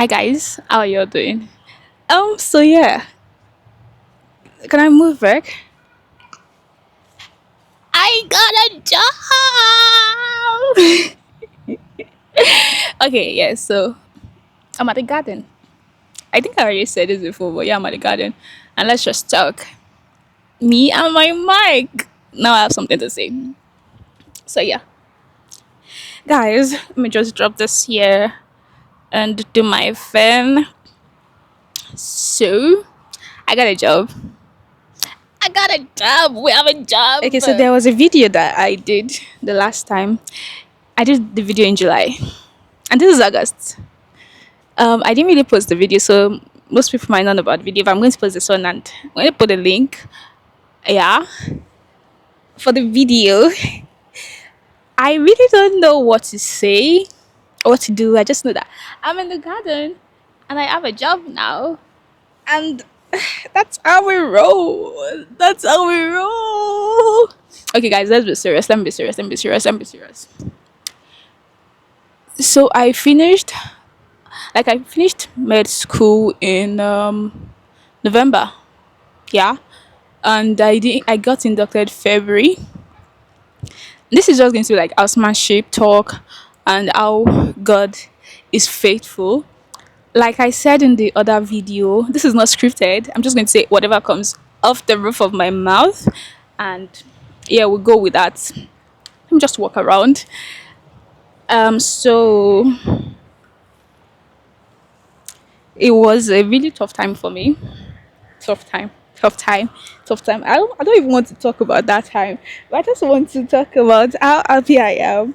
Hi guys, how are you doing? So yeah, can I move back? I got a job. Okay, yeah. So I'm at the garden. I think I already said this before, but yeah, I'm at the garden, and let's just talk. Me and my mic. Now I have something to say. So yeah, guys, let me just drop this here and do my fan. So I got a job. I got a job. We have a job. Okay, so there was a video that I did the last time. I did the video in July, and this is August. I didn't really post the video, so most people might not know about the video. But I'm going to post this one, and I'm going to put a link. Yeah, for the video. I really don't know what to say or what to do. I just know that I'm in the garden, and I have a job now, and that's how we roll. That's how we roll. Okay, guys, let's be serious. Let me be serious. Let me be serious. Let me be serious. So I finished med school in November. Yeah, and I got inducted February. This is just going to be like housemanship talk and how God is faithful. Like I said in the other video, this is not scripted. I'm just going to say whatever comes off the roof of my mouth, and yeah, we'll go with that. Let me just walk around. So it was a really tough time for me. Tough time, tough time, tough time. I don't even want to talk about that time, but I just want to talk about how happy I am.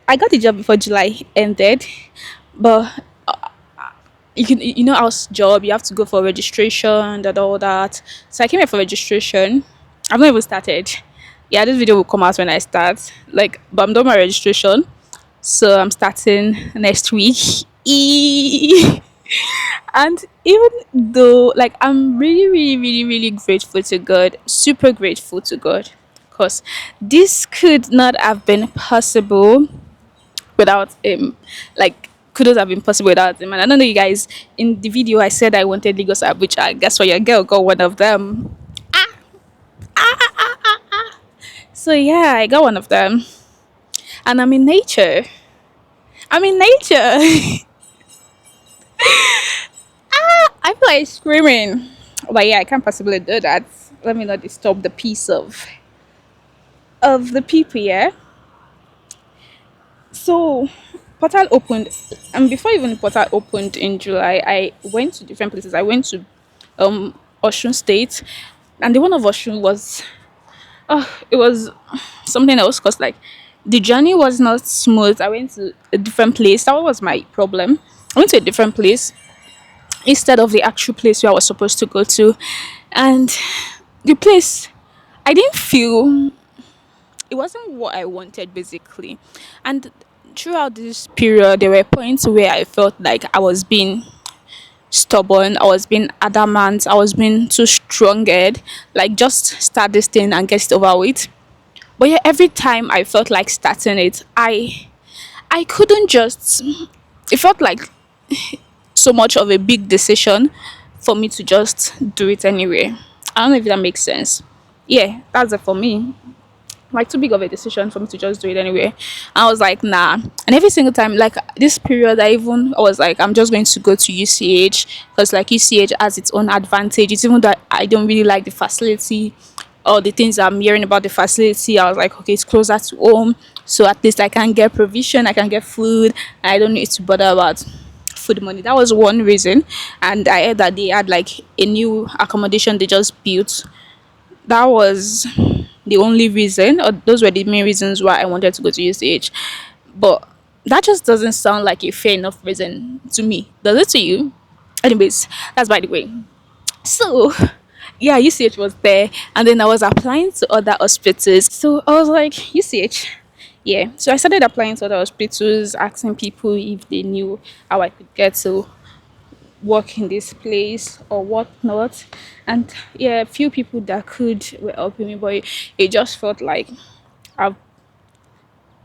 I got the job before July ended, but house job, you have to go for registration and all that. So I came here for registration. I've not even started. Yeah, this video will come out when I start. But I'm done my registration, so I'm starting next week. And even though, I'm really, really, really, really grateful to God, super grateful to God, because this could not have been possible without him. Couldn't have been possible without him. And I don't know, you guys, in the video I said I wanted Lagos app, which I guess what, your girl got one of them. So yeah, I got one of them. And I'm in nature. I'm in nature. I feel like screaming. But yeah, I can't possibly do that. Let me not disturb the peace of the people, yeah. So portal opened, and before even the portal opened in July, I went to different places. I went to Osun State, and the one of Osun was it was something else because the journey was not smooth. I went to a different place. That was my problem. I went to a different place instead of the actual place where I was supposed to go to, and the place I didn't feel it wasn't what I wanted basically. And throughout this period, there were points where I felt like I was being stubborn, I was being adamant, I was being too strong head, like just start this thing and get it over with. But yeah, every time I felt like starting it, I couldn't just it felt like so much of a big decision for me to just do it anyway. I don't know if that makes sense. Yeah, that's it for me, like too big of a decision for me to just do it anyway. I was like, nah. And every single time, like this period, I was like, I'm just going to go to UCH because like UCH has its own advantages. Even though I don't really like the facility or the things I'm hearing about the facility, I was like, okay, it's closer to home, so at least I can get provision, I can get food, and I don't need to bother about food money. That was one reason. And I heard that they had like a new accommodation they just built. That was the only reason, or those were the main reasons why I wanted to go to UCH. But that just doesn't sound like a fair enough reason to me. Does it to you? Anyways, that's by the way. So, yeah, UCH was there, and then I was applying to other hospitals. So I was like, UCH. Yeah, so I started applying to other hospitals, asking people if they knew how I could get to work in this place or whatnot. And yeah, a few people that could were helping me, but it just felt like I've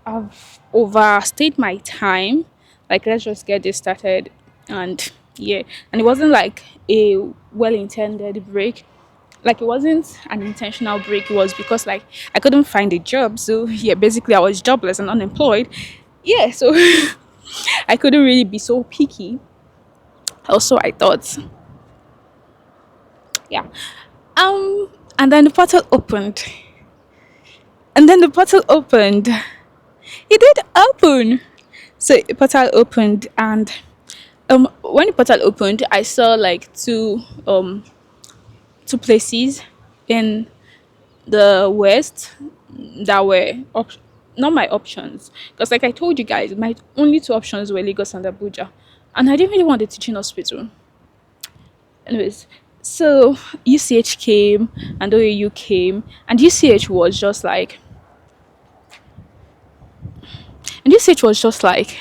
I've overstayed my time. Like, let's just get this started. And yeah, and it wasn't like a well-intended break. Like, it wasn't an intentional break. It was because like I couldn't find a job. So yeah, basically I was jobless and unemployed. Yeah, so I couldn't really be so picky. Also, I thought, yeah. And then the portal opened. And then the portal opened. It did open. So the portal opened, and when the portal opened, I saw like two places in the west that were not my options, because like I told you guys, my only two options were Lagos and Abuja, and I didn't really want a teaching hospital. Anyways, so UCH came and OAU came, and UCH was just like And this seat was just like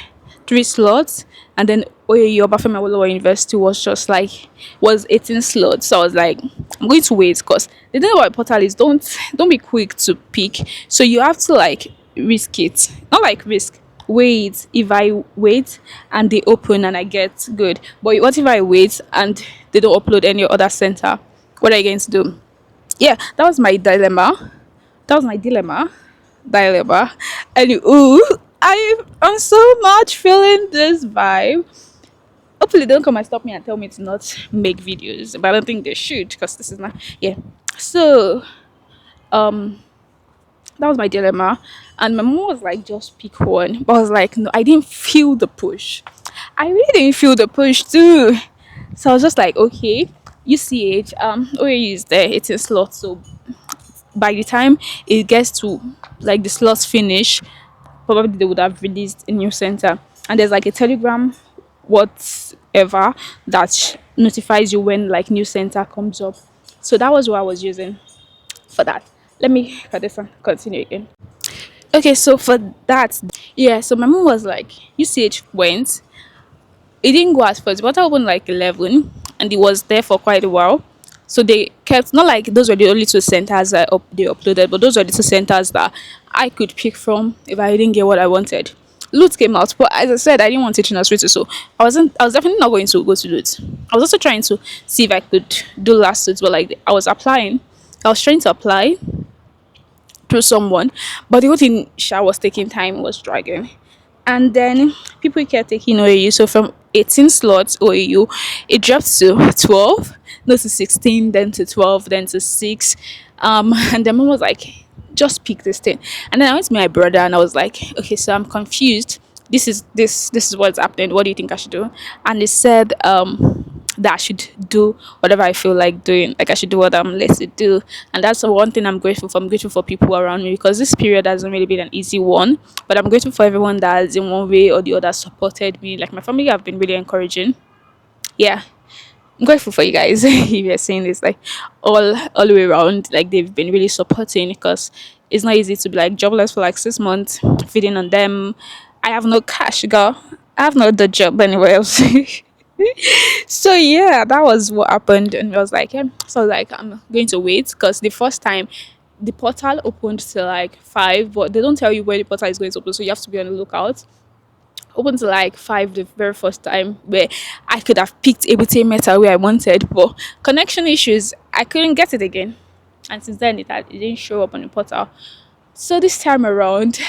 three slots, and then OAU Obafemi Awolowo University was just like was 18 slots. So I was like, I'm going to wait, because the thing about portal is don't be quick to pick. So you have to like risk it, not like risk. Wait, if I wait and they open and I get good, but what if I wait and they don't upload any other center? What are you going to do? Yeah, that was my dilemma. That was my dilemma. And ooh, I'm so much feeling this vibe. Hopefully, they don't come and stop me and tell me to not make videos, but I don't think they should, because this is not. Yeah. So um, that was my dilemma, and my mom was like, "Just pick one," but I was like, "No, I didn't feel the push. I really didn't feel the push too." So I was just like, "Okay." UCH, OAU is there, it's a slot, so by the time it gets to like the slots finish, probably they would have released a new center. And there's like a telegram whatever that notifies you when like new center comes up. So that was what I was using for that. Let me cut this one, continue again. Okay, so for that, yeah, so my mom was like, UCH went, it didn't go as first, but I opened like 11, and it was there for quite a while. So they kept, not like those were the only two centers they uploaded, but those were the two centers that I could pick from if I didn't get what I wanted. Loot came out, but as I said, I didn't want teaching hospital, so I was definitely not going to go to Loot. I was also trying to see if I could do last suits, but like I was applying, I was trying to apply through someone, but the whole thing Sha was taking time, was dragging. And then people kept taking OAU. So from 18 slots OAU, it dropped to 12, no, to 16, then to 12, then to 6. And then mom was like, just pick this thing. And then I went to my brother and I was like, okay, so I'm confused. This is what's happening. What do you think I should do? And he said, that I should do whatever I feel like doing. Like I should do what I'm led to do. And that's the one thing I'm grateful for. I'm grateful for people around me, because this period hasn't really been an easy one. But I'm grateful for everyone that has in one way or the other supported me. Like my family have been really encouraging. Yeah. I'm grateful for you guys. If you're saying this, like all the way around, like they've been really supporting, because it's not easy to be like jobless for like 6 months, feeding on them. I have no cash, girl. I have no other job anywhere else. So yeah, that was what happened, and I was like, yeah. So I was like, I'm going to wait, because the first time the portal opened to like 5, but they don't tell you where the portal is going to open, so you have to be on the lookout. Open to like 5 the very first time, where I could have picked Ebute Meta where I wanted, but connection issues, I couldn't get it again. And since then, it didn't show up on the portal. So this time around,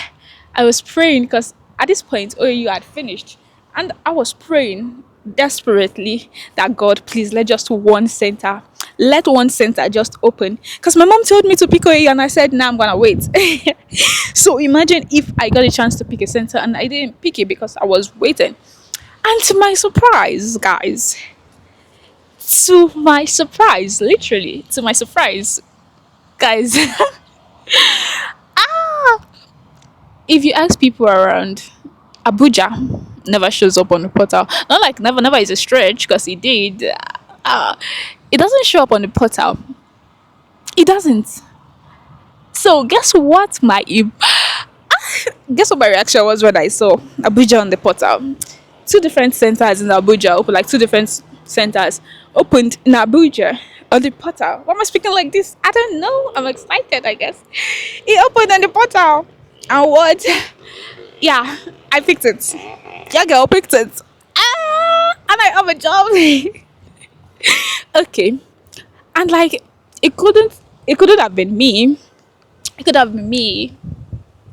I was praying, because at this point, OAU had finished. And I was praying desperately that God, please let just one center, let one center just open. Because my mom told me to pick OAU and I said, nah, I'm going to wait. So imagine if I got a chance to pick a center and I didn't pick it because I was waiting. And to my surprise, guys, to my surprise, literally, to my surprise, guys, if you ask people around, Abuja never shows up on the portal. Not like never is a stretch, because it did. Uh, it doesn't show up on the portal. It doesn't. So guess what my reaction was when I saw Abuja on the portal. Two different centers in Abuja open, like two different centers opened in Abuja on the portal. Why am I speaking like this? I don't know. I'm excited, I guess. It opened on the portal. And what? Yeah, I picked it. Yeah, girl picked it. Ah! and I have a job. Okay, and like it couldn't, it couldn't have been me. It could have been me.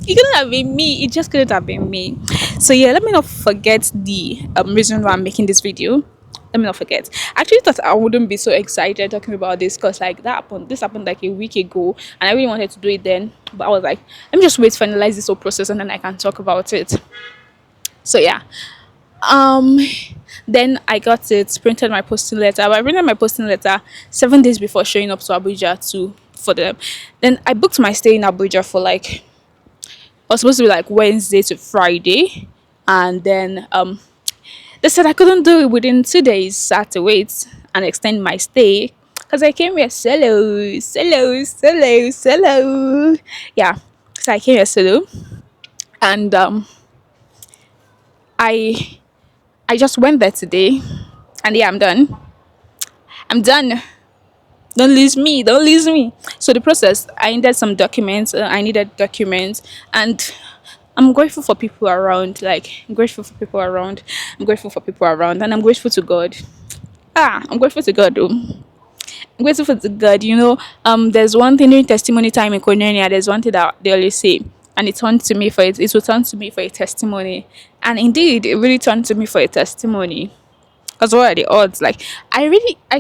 It couldn't have been me. It just couldn't have been me. So yeah, let me not forget the reason why I'm making this video. Let me not forget. I actually thought I wouldn't be so excited talking about this because like that happened. This happened like a week ago, and I really wanted to do it then. But I was like, let me just wait to finalize this whole process and then I can talk about it. So yeah. Um. Then I got it, printed my posting letter. But I printed my posting letter 7 days before showing up to Abuja to for them. Then I booked my stay in Abuja for like, was supposed to be like Wednesday to Friday, and then they said I couldn't do it within 2 days. So I had to wait and extend my stay because I came here solo, solo, solo, solo. Yeah, so I came here solo, and I I just went there today, and yeah, I'm done. I'm done. Don't lose me. Don't lose me. So the process, I needed some documents. I needed documents, and I'm grateful for people around. Like I'm grateful for people around. I'm grateful for people around, and I'm grateful to God. I'm grateful to God. Though. I'm grateful for the God. There's one thing during testimony time in Koinonia. There's one thing that they always say, and it turned to me for it. It will turn to me for a testimony, and indeed, it really turned to me for a testimony. Because what are the odds? Like, I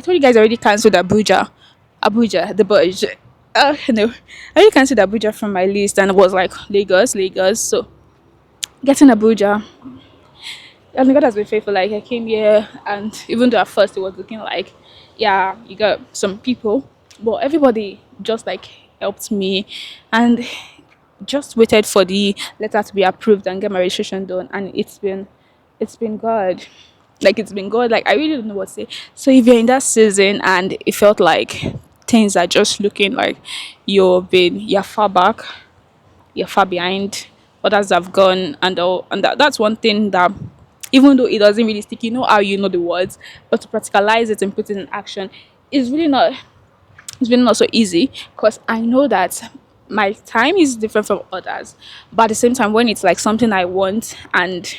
told you guys I already cancelled Abuja, the budge. No, I already cancelled Abuja from my list and it was like Lagos, Lagos. So, getting Abuja, and God has been faithful. Like, I came here, and even though at first it was looking like, yeah, you got some people, but everybody just like helped me and just waited for the letter to be approved and get my registration done. And it's been good. Like it's been good. Like I really don't know what to say. So if you're in that season and it felt like things are just looking like you're far back, you're far behind, others have gone and all, and that's one thing that even though it doesn't really stick, you know how you know the words, but to practicalize it and put it in action is really not, it's been not so easy because I know that my time is different from others. But at the same time, when it's like something I want and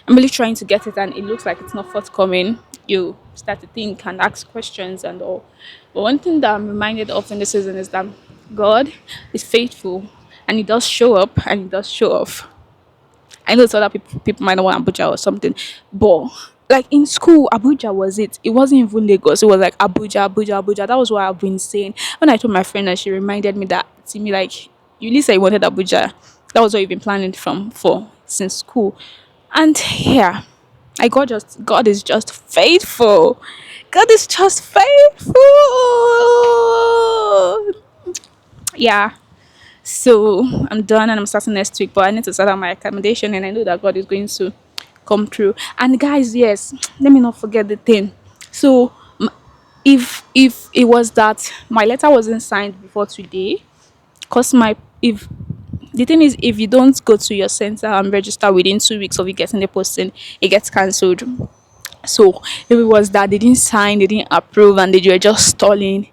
I'm really trying to get it and it looks like it's not forthcoming, you start to think and ask questions and all. But one thing that I'm reminded of in this season is that God is faithful and He does show up and He does show off. I know it's other people might not want Abuja or something, but like in school, Abuja was it. It wasn't even Lagos. It was like Abuja, Abuja, Abuja. That was what I've been saying. When I told my friend and she reminded me that to me, like you really said you wanted Abuja. That was what you've been planning from for since school. And yeah, God is just faithful. God is just faithful. Yeah. So I'm done and I'm starting next week, but I need to start out my accommodation and I know that God is going to come through. And guys, yes, let me not forget the thing. So if it was that my letter wasn't signed before today, cause my if the thing is if you don't go to your center and register within 2 weeks of you getting the posting, it gets cancelled. So if it was that they didn't sign, they didn't approve, and they were just stalling,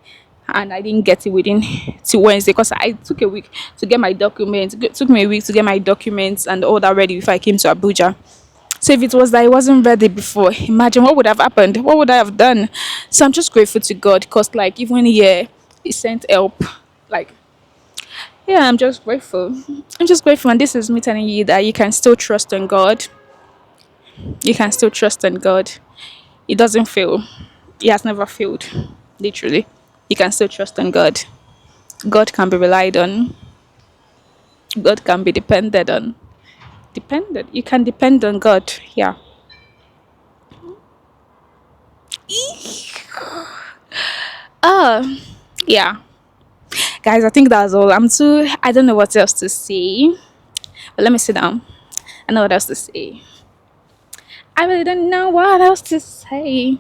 and I didn't get it within till Wednesday because I took a week to get my documents. It took me a week to get my documents and all that ready before I came to Abuja. So if it was that I wasn't ready before, imagine what would have happened. What would I have done? So I'm just grateful to God because like even here, He sent help. Like yeah, I'm just grateful. I'm just grateful, and this is me telling you that you can still trust in God. You can still trust in God. It doesn't fail. He has never failed. Literally. You can still trust in God. God can be relied on. God can be depended on. Dependent. You can depend on God. Yeah. Uh yeah. Guys, I think that's all. I don't know what else to say. But let me sit down. I know what else to say. I really don't know what else to say.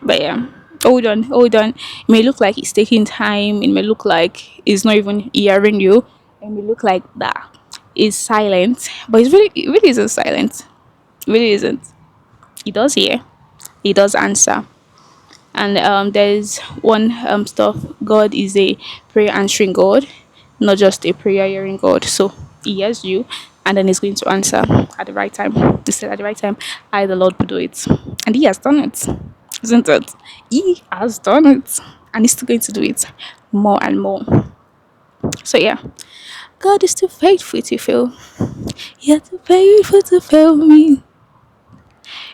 But yeah, hold on, hold on. It may look like it's taking time. It may look like it's not even hearing you. It may look like that it's silent, but it really isn't silent. It really isn't. He does hear. He does answer. And there's one stuff. God is a prayer answering God, not just a prayer hearing God. So He hears you, and then he's going to answer at the right time. He said at the right time, I, the Lord, will do it. And he has done it, isn't it? He has done it, and he's still going to do it more and more. So, yeah, God is too faithful to fail. You're too faithful to fail me.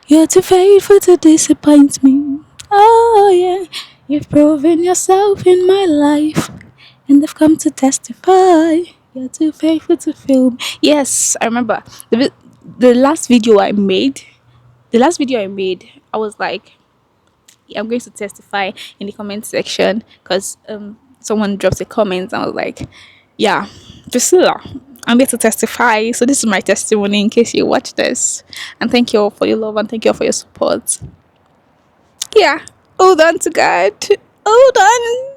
You're too faithful to disappoint me. Oh, yeah, you've proven yourself in my life, and I've come to testify. You're too faithful to fail me. Yes, I remember the last video I made. The last video I made, I was like, I'm going to testify in the comment section because someone dropped a comment and I was like, yeah, Priscilla, I'm here to testify. So this is my testimony in case you watch this. And thank you all for your love and thank you all for your support. Yeah, hold on to God. Hold on.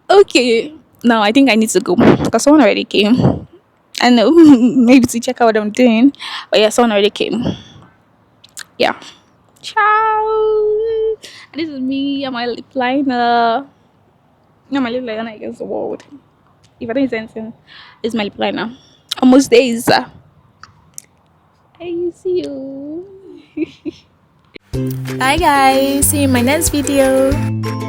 Okay, now I think I need to go because someone already came. I know, maybe to check out what I'm doing. But yeah, someone already came. Yeah. Ciao. And this is me and my lip liner. No, my lip liner against the world. If I don't say anything, it's my lip liner. Almost days. I see you. Bye guys, see you in my next video.